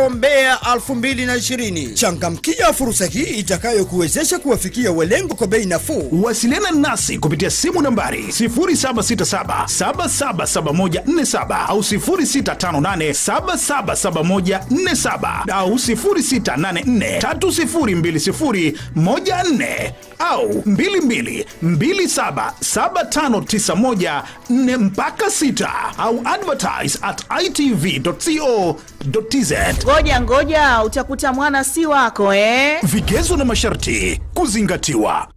CONGO Mbeya 2020. Changamkia fursa hii itakayokuwezesha kuwafikia walengo kwa bei nafuu. Wasiliana nasi kupitia simu nambari 0767777147 au 0658777147 au 0684302014 au 22277591 mpaka 6 au advertise@itv.co.tz. Ngoja utakuta mwana si wako Vigezo na masharti kuzingatiwa.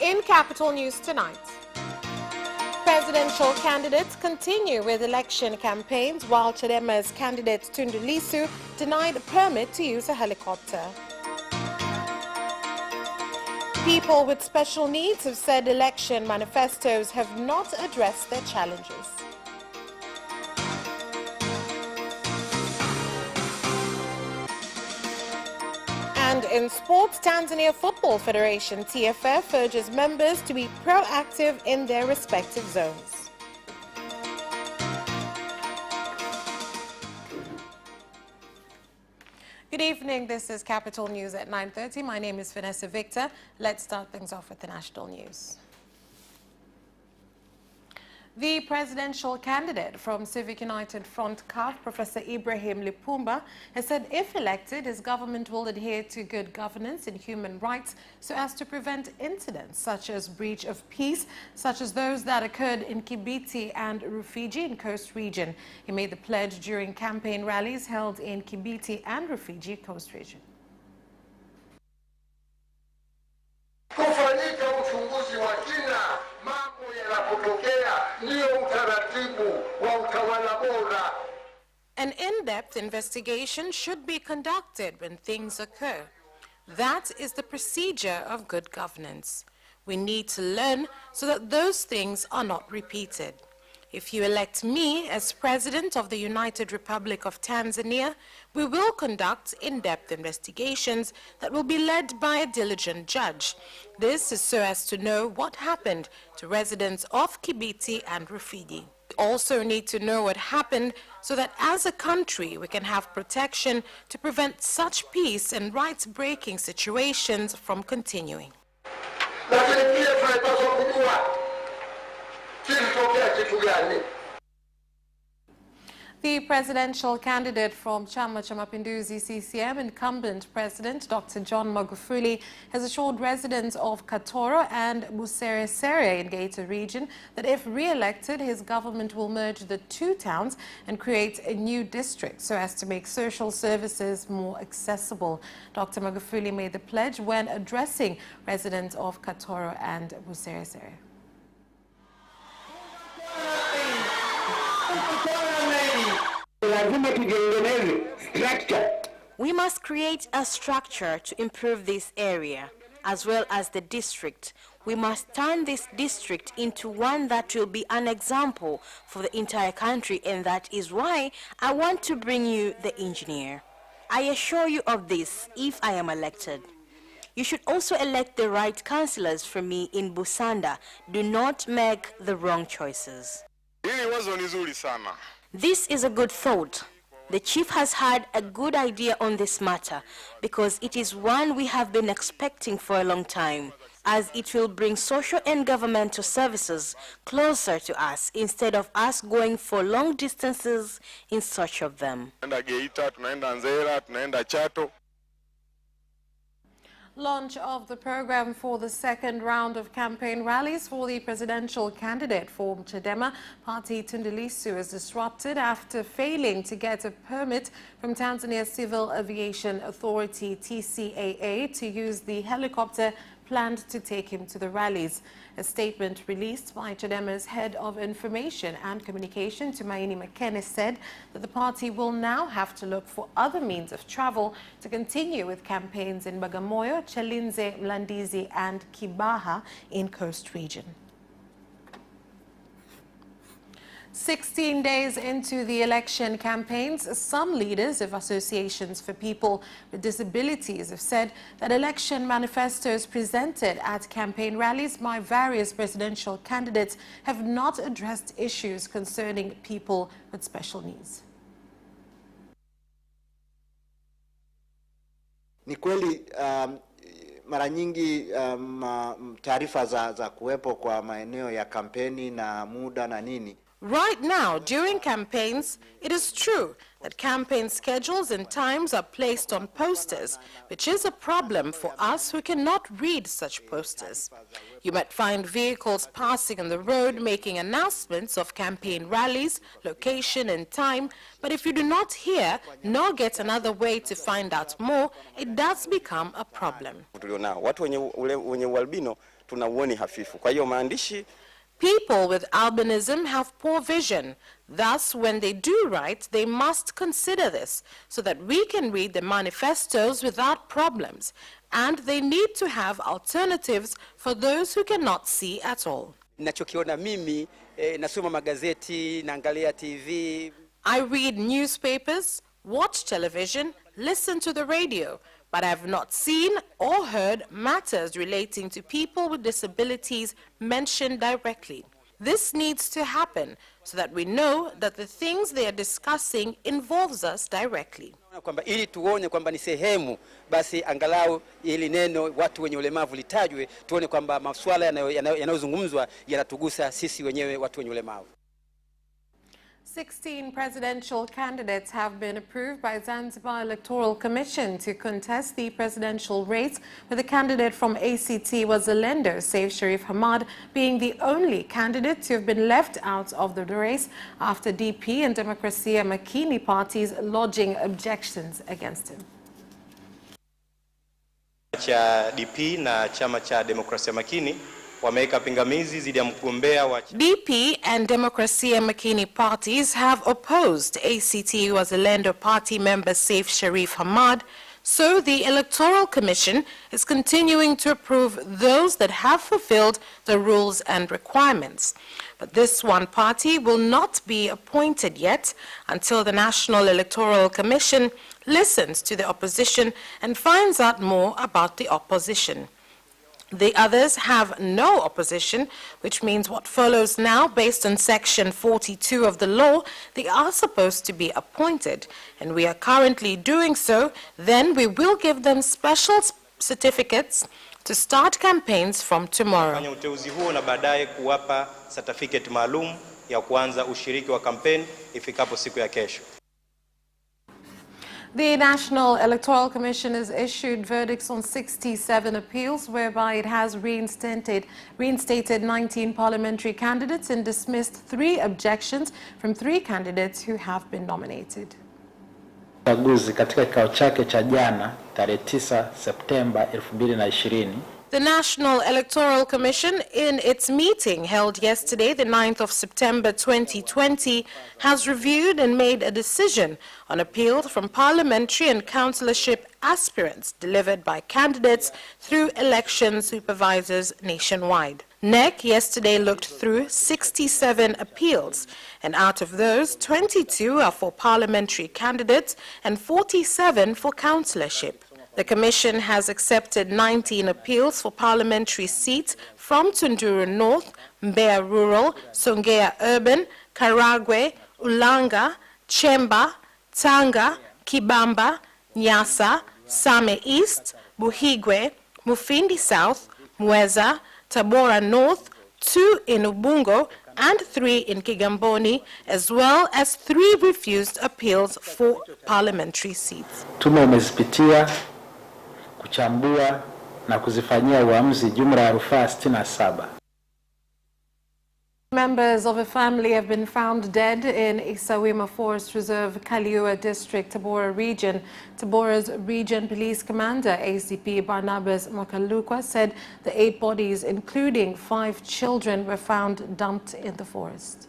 In Capital News tonight, presidential candidates continue with election campaigns while Chadema's candidate Tundu Lissu denied a permit to use a helicopter. People with special needs have said election manifestos have not addressed their challenges. And in sports, Tanzania Football Federation TFF urges members to be proactive in their respective zones. Good evening, this is Capital News at 9:30. My name is Vanessa Victor. Let's start things off with the national news. The presidential candidate from Civic United Front CUF, Professor Ibrahim Lipumba, has said if elected, his government will adhere to good governance and human rights so as to prevent incidents such as breach of peace, such as those that occurred in Kibiti and Rufiji in Coast Region. He made the pledge during campaign rallies held in Kibiti and Rufiji Coast Region. An in-depth investigation should be conducted when things occur. That is the procedure of good governance. We need to learn so that those things are not repeated. If you elect me as President of the United Republic of Tanzania, we will conduct in-depth investigations that will be led by a diligent judge. This is so as to know what happened to residents of Kibiti and Rufiji. We also need to know what happened so that as a country we can have protection to prevent such peace and rights-breaking situations from continuing. The presidential candidate from Chama cha Mapinduzi CCM, incumbent President Dr. John Magufuli, has assured residents of Katoro and Buseresere in Geita region that if re-elected, his government will merge the two towns and create a new district so as to make social services more accessible. Dr. Magufuli made the pledge when addressing residents of Katoro and Buseresere. We must create a structure to improve this area, as well as the district. We must turn this district into one that will be an example for the entire country, and that is why I want to bring you the engineer. I assure you of this if I am elected. You should also elect the right councillors for me in Busanda. Do not make the wrong choices. This is a good thought. The chief has had a good idea on this matter because it is one we have been expecting for a long time, as it will bring social and governmental services closer to us instead of us going for long distances in search of them. Launch of the program for the second round of campaign rallies for the presidential candidate for Chadema party Tundu Lissu is disrupted after failing to get a permit from Tanzania Civil Aviation Authority TCAA to use the helicopter planned to take him to the rallies. A statement released by Chadema's head of information and communication, Tumaini Makene, said that the party will now have to look for other means of travel to continue with campaigns in Bagamoyo, Chalinze, Mlandizi and Kibaha in Coast Region. 16 days into the election campaigns, some leaders of associations for people with disabilities have said that election manifestos presented at campaign rallies by various presidential candidates have not addressed issues concerning people with special needs. Ni kweli mara nyingi taarifa za kuwepo kwa maeneo ya kampeni na muda na nini. Right now, during campaigns, it is true that campaign schedules and times are placed on posters, which is a problem for us who cannot read such posters. You might find vehicles passing on the road making announcements of campaign rallies, location and time, but if you do not hear nor get another way to find out more, it does become a problem. Watu wenye ualbino tuna uoni hafifu. Kwa hiyo maandishi. People with albinism have poor vision. Thus, when they do write, they must consider this so that we can read the manifestos without problems. And they need to have alternatives for those who cannot see at all. Nachokiona mimi, nasoma magazeti, naangalia TV. I read newspapers, watch television, listen to the radio, but I have not seen or heard matters relating to people with disabilities mentioned directly. This needs to happen so that we know that the things they are discussing involves us directly. Kwamba ili tuone kwamba ni sehemu, basi angalau ili neno watu wenye ulemavu litajwe, tuone kwamba masuala yanayozungumzwa yanatugusa sisi wenyewe watu wenye ulemavu. 16 presidential candidates have been approved by Zanzibar Electoral Commission to contest the presidential race, with the candidate from ACT Wazalendo, Saif Sharif Hamad, being the only candidate to have been left out of the race after DP and Demokrasia Makini parties lodging objections against him. Cha DP na chama cha Demokrasia Makini wameweka pingamizi dhidi ya mgombea wa DP and Demokrasia Makini parties have opposed ACT Wazalendo party member Saif Sharif Hamad, so the Electoral Commission is continuing to approve those that have fulfilled the rules and requirements. But this one party will not be appointed yet until the National Electoral Commission listens to the opposition and finds out more about the opposition. The others have no opposition, which means what follows now, based on Section 42 of the law, they are supposed to be appointed, and we are currently doing so. Then we will give them special certificates to start campaigns from tomorrow. Uteuzi huo na baadaye kuwapa certificate maalum ya kuanza ushiriki wa kampeni ifikapo siku ya kesho. The National Electoral Commission has issued verdicts on 67 appeals, whereby it has reinstated 19 parliamentary candidates and dismissed 3 objections from 3 candidates who have been nominated. Uchaguzi katika kikao chake cha jana tarehe 9 Septemba 2020. The National Electoral Commission, in its meeting held yesterday, the 9th of September 2020, has reviewed and made a decision on appeals from parliamentary and councillorship aspirants delivered by candidates through election supervisors nationwide. NEC yesterday looked through 67 appeals, and out of those, 22 are for parliamentary candidates and 47 for councillorship. The Commission has accepted 19 appeals for parliamentary seats from Tunduru North, Mbeya Rural, Songea Urban, Karagwe, Ulanga, Chemba, Tanga, Kibamba, Nyasa, Same East, Buhigwe, Mufindi South, Mweza, Tabora North, 2 in Ubungo, and 3 in Kigamboni, as well as 3 refused appeals for parliamentary seats. Tume imezipitia, kuchambua na kuzifanyia uamuzi jumla ya rufaa 67. Members of a family have been found dead in Isawima Forest Reserve, Kaliua District, Tabora Region. Tabora's Region Police Commander, ACP Barnabas Makalukwa, said the 8 bodies, including 5 children, were found dumped in the forest.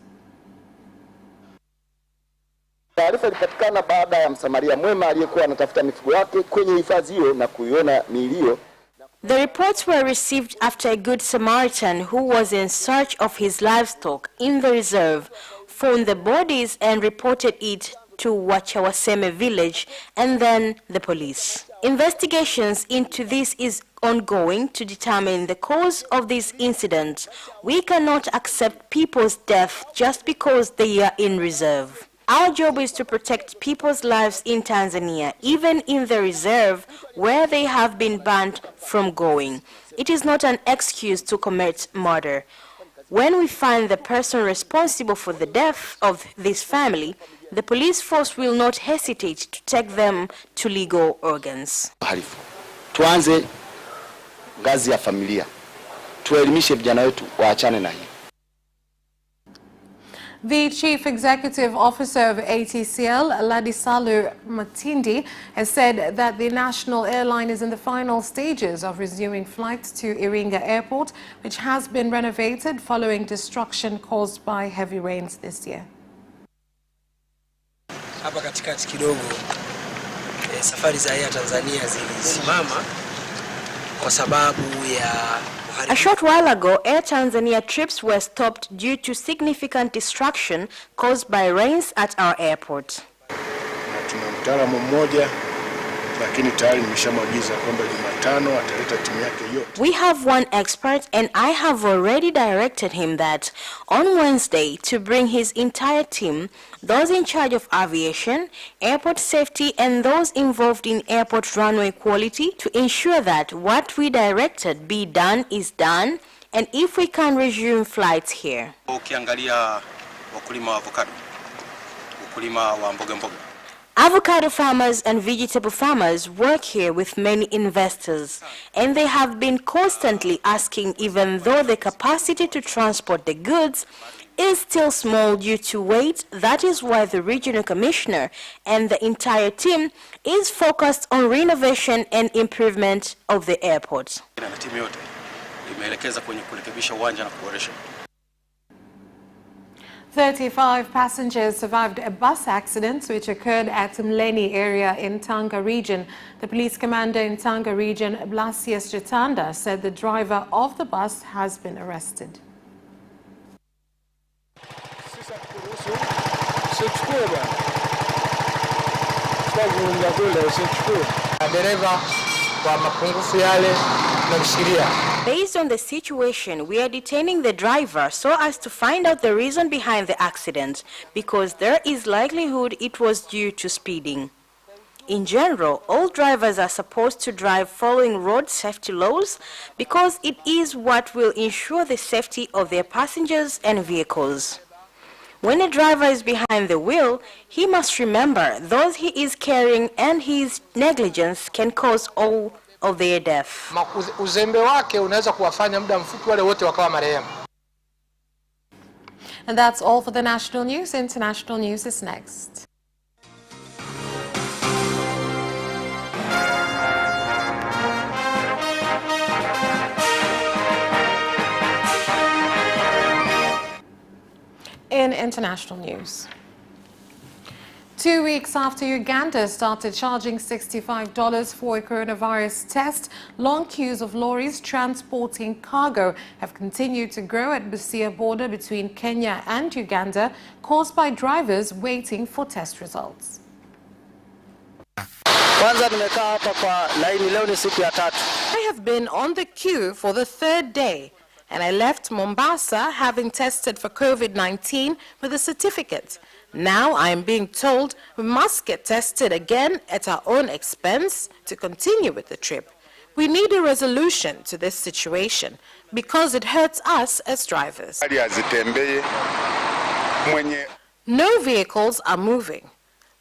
Taarifa ilipatikana baada ya msamaria mwema aliyekuwa anatafuta mifugo yake kwenye hifadhi hiyo na kuiona miili hiyo. The reports were received after a good Samaritan who was in search of his livestock in the reserve found the bodies and reported it to Wachawaseme village and then the police. Investigations into this is ongoing to determine the cause of this incident. We cannot accept people's death just because they are in reserve. Our job is to protect people's lives in Tanzania, even in the reserve where they have been banned from going. It is not an excuse to commit murder. When we find the person responsible for the death of this family, the police force will not hesitate to take them to legal organs. Tuanze ngazi ya familia. Tuelimishe vijana wetu waachane na hii. The Chief Executive Officer of ATCL, Ladisalu Matindi, has said that the national airline is in the final stages of resuming flights to Iringa Airport, which has been renovated following destruction caused by heavy rains this year. Hapa katikati kidogo safari za Air Tanzania zilisimama kwa sababu ya A short while ago, Air Tanzania trips were stopped due to significant destruction caused by rains at our airport. Tuna mtaalamu mmoja lakini tayari nimeshamwagiza kwamba Jumatano ataleta timu yake yote. We have one expert and I have already directed him that on Wednesday to bring his entire team, those in charge of aviation, airport safety and those involved in airport runway quality to ensure that what we directed be done is done and if we can resume flights here. Ukiangalia wakulima wa avocado, wakulima wa mboga mboga. Avocado farmers and vegetable farmers work here with many investors, and they have been constantly asking even though the capacity to transport the goods is still small due to weight. That is why the regional commissioner and the entire team is focused on renovation and improvement of the airport. 35 passengers survived a bus accident which occurred at Mleni area in Tanga region. The police commander in Tanga region, Blasius Jatanda, said the driver of the bus has been arrested. Based on the situation, we are detaining the driver so as to find out the reason behind the accident, because there is likelihood it was due to speeding. In general, all drivers are supposed to drive following road safety laws because it is what will ensure the safety of their passengers and vehicles. When a driver is behind the wheel, he must remember those he is carrying and his negligence can cause all of their death. And that's all for the national news. International news is next. In international news, 2 weeks after Uganda started charging $65 for a coronavirus test, long queues of lorries transporting cargo have continued to grow at Busia border between Kenya and Uganda, caused by drivers waiting for test results. I have been on the queue for the third day, and I left Mombasa having tested for COVID-19 with a certificate. Now I am being told we must get tested again at our own expense to continue with the trip. We need a resolution to this situation because it hurts us as drivers. No vehicles are moving.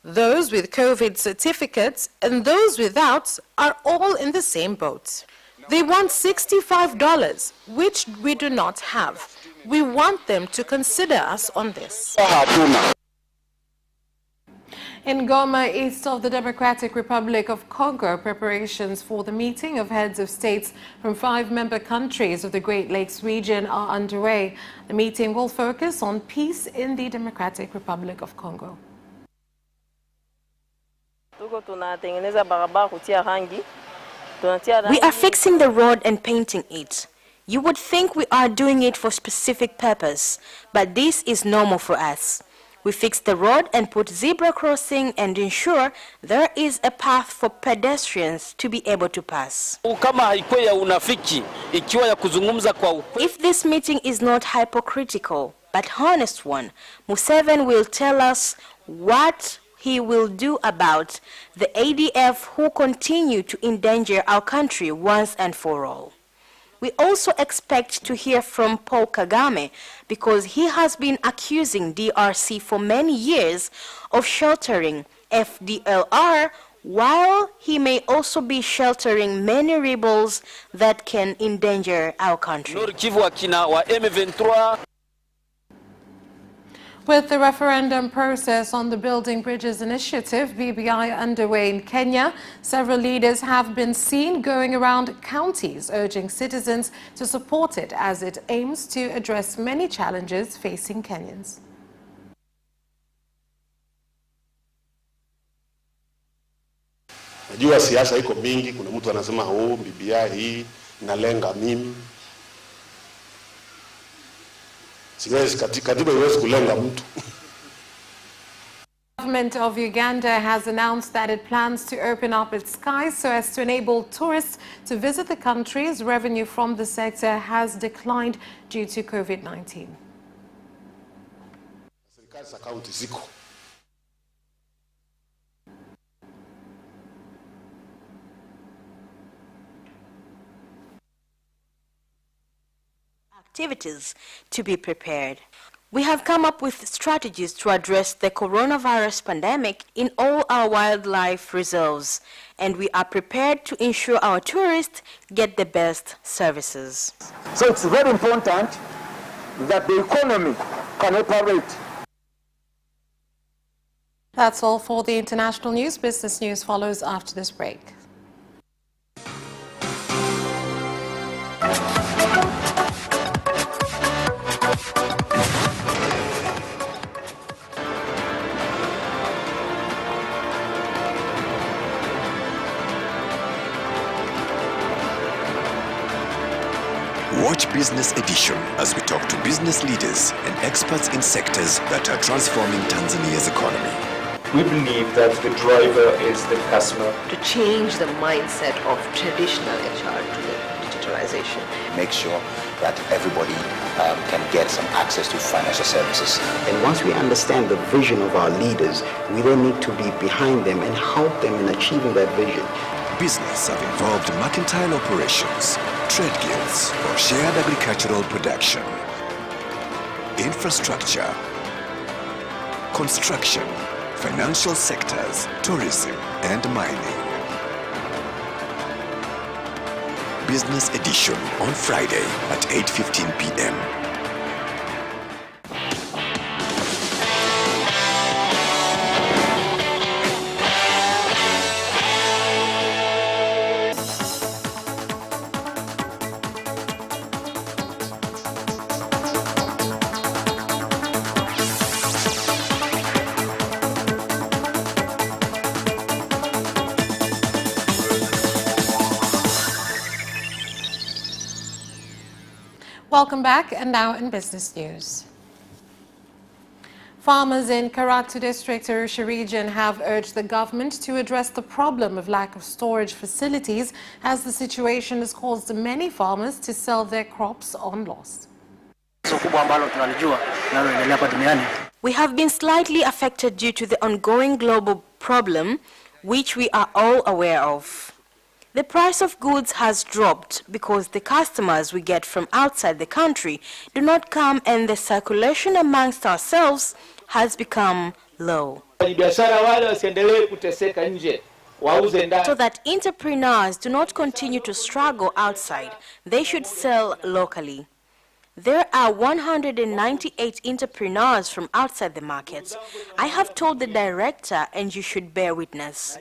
Those with COVID certificates and those without are all in the same boat. They want $65, which we do not have. We want them to consider us on this. In Goma, east of the Democratic Republic of Congo, preparations for the meeting of heads of states from 5 member countries of the Great Lakes region are underway. The meeting will focus on peace in the Democratic Republic of Congo. We are fixing the road and painting it. You would think we are doing it for specific purpose, but this is normal for us. We fix the road and put zebra crossing and ensure there is a path for pedestrians to be able to pass. If this meeting is not hypocritical, but honest one, Museveni will tell us what he will do about the ADF who continue to endanger our country once and for all. We also expect to hear from Paul Kagame because he has been accusing DRC for many years of sheltering FDLR, while he may also be sheltering many rebels that can endanger our country. With the referendum process on the Building Bridges Initiative, BBI, underway in Kenya, several leaders have been seen going around counties urging citizens to support it as it aims to address many challenges facing Kenyans. Najua siasa iko mingi, kuna mtu anasema BBI hii inalenga mimi. Katiba iwezi kulenga mtu. The government of Uganda has announced that it plans to open up its skies so as to enable tourists to visit the country as revenue from the sector has declined due to COVID-19. Serikali za kaunti ziko. Activities to be prepared. We have come up with strategies to address the coronavirus pandemic in all our wildlife reserves, and we are prepared to ensure our tourists get the best services. So it's very important that the economy can operate. That's all for the international news. Business news follows after this break. Watch Business Edition as we talk to business leaders and experts in sectors that are transforming Tanzania's economy. We believe that the driver is the customer. To change the mindset of traditional HR to the digitalization. Make sure that everybody can get some access to financial services. And once we understand the vision of our leaders, we then need to be behind them and help them in achieving that vision. Business have involved mercantile operations, trade guilds, or shared agricultural production, infrastructure, construction, financial sectors, tourism, and mining. Business Edition on Friday at 8:15 p.m. Welcome back, and now in business news. Farmers in KARATU district, ARUSHA region have urged the government to address the problem of lack of storage facilities as the situation has caused many farmers to sell their crops on loss. We have been slightly affected due to the ongoing global problem, which we are all aware of. The price of goods has dropped because the customers we get from outside the country do not come, and the circulation amongst ourselves has become low. So that entrepreneurs do not continue to struggle outside, they should sell locally. There are 198 entrepreneurs from outside the market. I have told the director, and you should bear witness.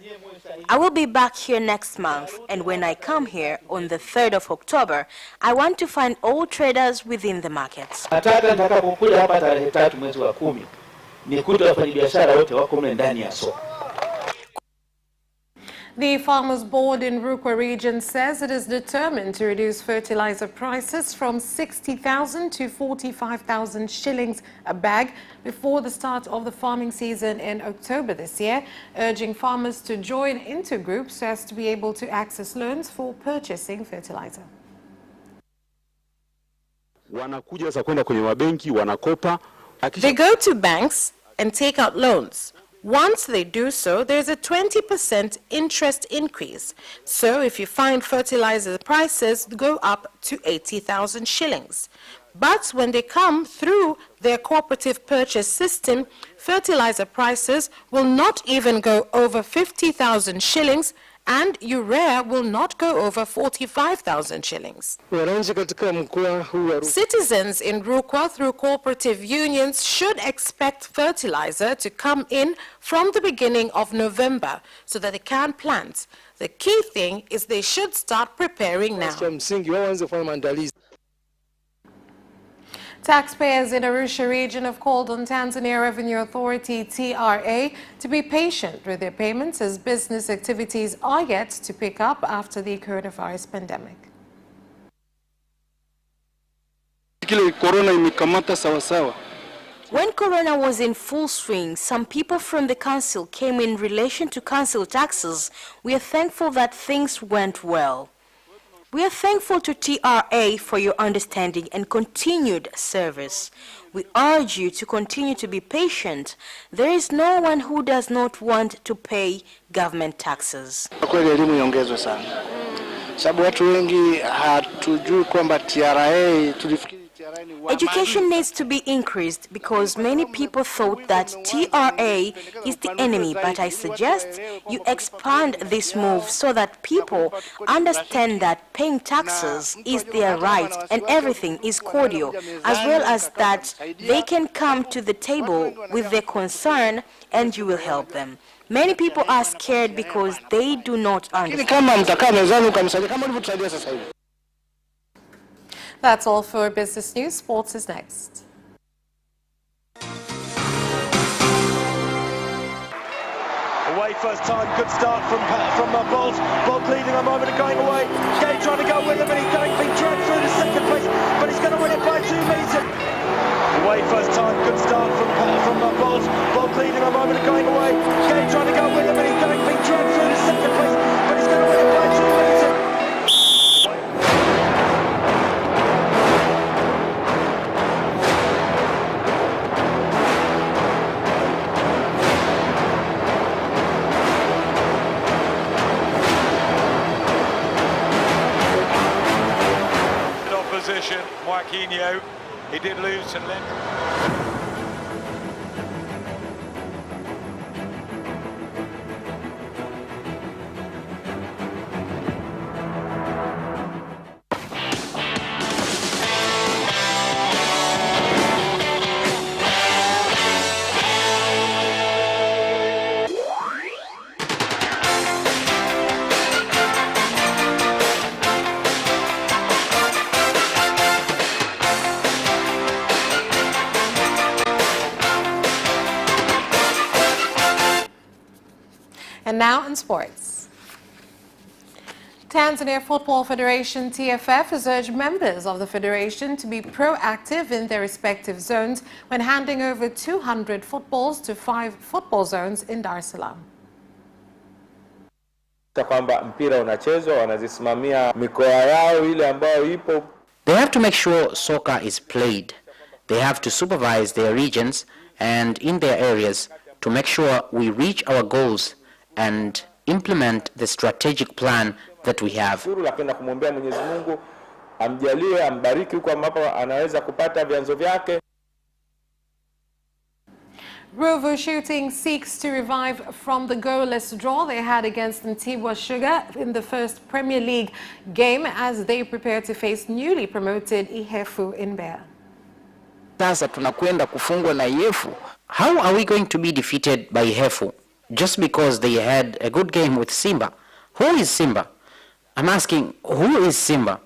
I will be back here next month, and when I come here on the 3rd of October, I want to find all traders within the market. The Farmers Board in Rukwa region says it is determined to reduce fertilizer prices from 60,000 to 45,000 shillings a bag before the start of the farming season in October this year, urging farmers to join into groups so as to be able to access loans for purchasing fertilizer. They go to banks and take out loans. Once they do so, there's a 20% interest increase. So if you find fertilizer prices go up to 80,000 shillings. But when they come through their cooperative purchase system, fertilizer prices will not even go over 50,000 shillings and urea will not go over 45,000 shillings. Citizens in Rukwa through cooperative unions should expect fertilizer to come in from the beginning of November so that they can plant. The key thing is they should start preparing now. Taxpayers in Arusha region have called on Tanzania Revenue Authority TRA to be patient with their payments as business activities are yet to pick up after the coronavirus pandemic. When Corona was in full swing, some people from the council came in relation to council taxes. We are thankful that things went well. We are thankful to TRA for your understanding and continued service. We urge you to continue to be patient. There is no one who does not want to pay government taxes. Education needs to be increased because many people thought that TRA is the enemy, but I suggest you expand this move so that people understand that paying taxes is their right and everything is cordial, as well as that they can come to the table with their concern and you will help them. Many people are scared because they do not understand. That's all for Business News. Sports is next. Away first time, good start from Bolt. Bolt leading a moment and going away. Gay trying to go with him and he's being dragged through the second place, but he's going to win it by 2 meters. Away first time, good start from Bolt. Bolt leading a moment and going away. Gay trying to go with him and he's being dragged through the second place, but he's going to win it by 2 meters. Joaquinho, he did lose to Lynn. And now in sports. Tanzania Football Federation TFF has urged members of the federation to be proactive in their respective zones when handing over 200 footballs to 5 football zones in Dar es Salaam. They have to make sure soccer is played. They have to supervise their regions and in their areas to make sure we reach our goals and implement the strategic plan that we have. Ruvu Shooting seeks to revive from the goalless draw they had against Mtibwa Sugar in the first Premier League game as they prepare to face newly promoted Ihefu in Mbeya. How are we going to be defeated by Ihefu just because they had a good game with Simba? Who is Simba? I'm asking, who is Simba?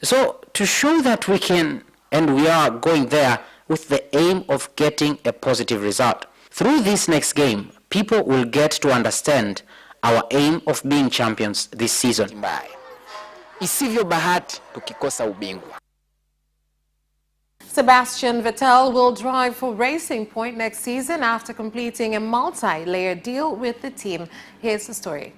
So to show that we can and we are going there with the aim of getting a positive result. Through this next game, people will get to understand our aim of being champions this season. Isivyo bahati tukikosa ubingwa. Sebastian Vettel will drive for Racing Point next season after completing a multi-layer deal with the team. Here's the story.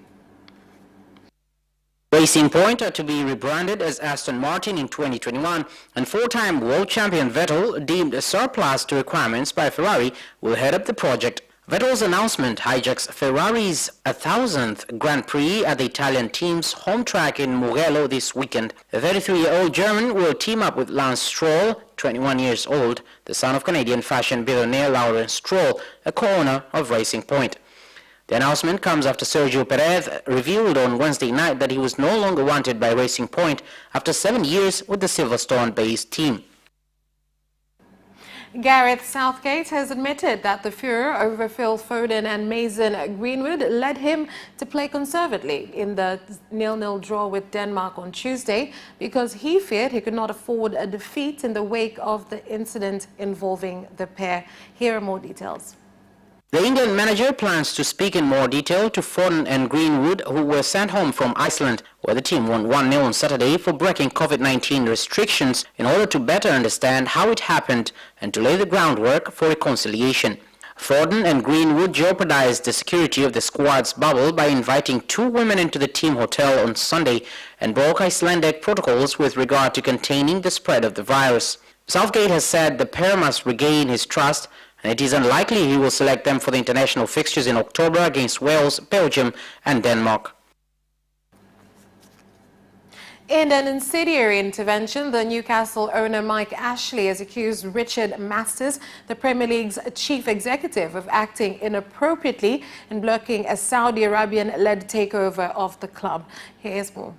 Racing Point are to be rebranded as Aston Martin in 2021, and four-time world champion Vettel, deemed a surplus to requirements by Ferrari, will head up the project. Vettel's announcement hijacks Ferrari's 1000th Grand Prix at the Italian team's home track in Mugello this weekend. The 33-year-old German will team up with Lance Stroll, 21 years old, the son of Canadian fashion billionaire Lawrence Stroll, a co-owner of Racing Point. The announcement comes after Sergio Perez revealed on Wednesday night that he was no longer wanted by Racing Point after 7 years with the Silverstone-based team. Gareth Southgate has admitted that the furor over Phil Foden and Mason Greenwood led him to play conservatively in the 0-0 draw with Denmark on Tuesday because he feared he could not afford a defeat in the wake of the incident involving the pair. Here are more details. The England manager plans to speak in more detail to Foden and Greenwood, who were sent home from Iceland, where the team won 1-0 on Saturday for breaking COVID-19 restrictions, in order to better understand how it happened and to lay the groundwork for reconciliation. Foden and Greenwood jeopardized the security of the squad's bubble by inviting two women into the team hotel on Sunday and broke Icelandic protocols with regard to containing the spread of the virus. Southgate has said the pair must regain his trust, and it is unlikely he will select them for the international fixtures in October against Wales, Belgium and Denmark. In an incendiary intervention, the Newcastle owner Mike Ashley has accused Richard Masters, the Premier League's chief executive, of acting inappropriately in blocking a Saudi Arabian-led takeover of the club. Here's more.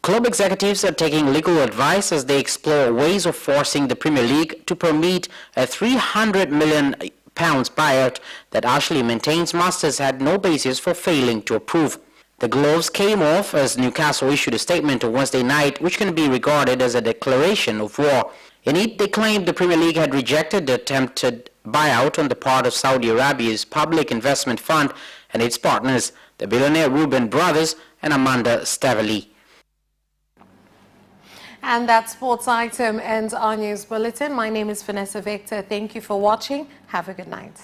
Club executives are taking legal advice as they explore ways of forcing the Premier League to permit a £300 million buyout that Ashley maintains Masters had no basis for failing to approve. The gloves came off as Newcastle issued a statement on Wednesday night, which can be regarded as a declaration of war. In it, they claimed the Premier League had rejected the attempted buyout on the part of Saudi Arabia's Public Investment Fund and its partners, the billionaire Reuben Brothers and Amanda Staveley. And that sports item ends our news bulletin. My name is Vanessa Victor. Thank you for watching. Have a good night.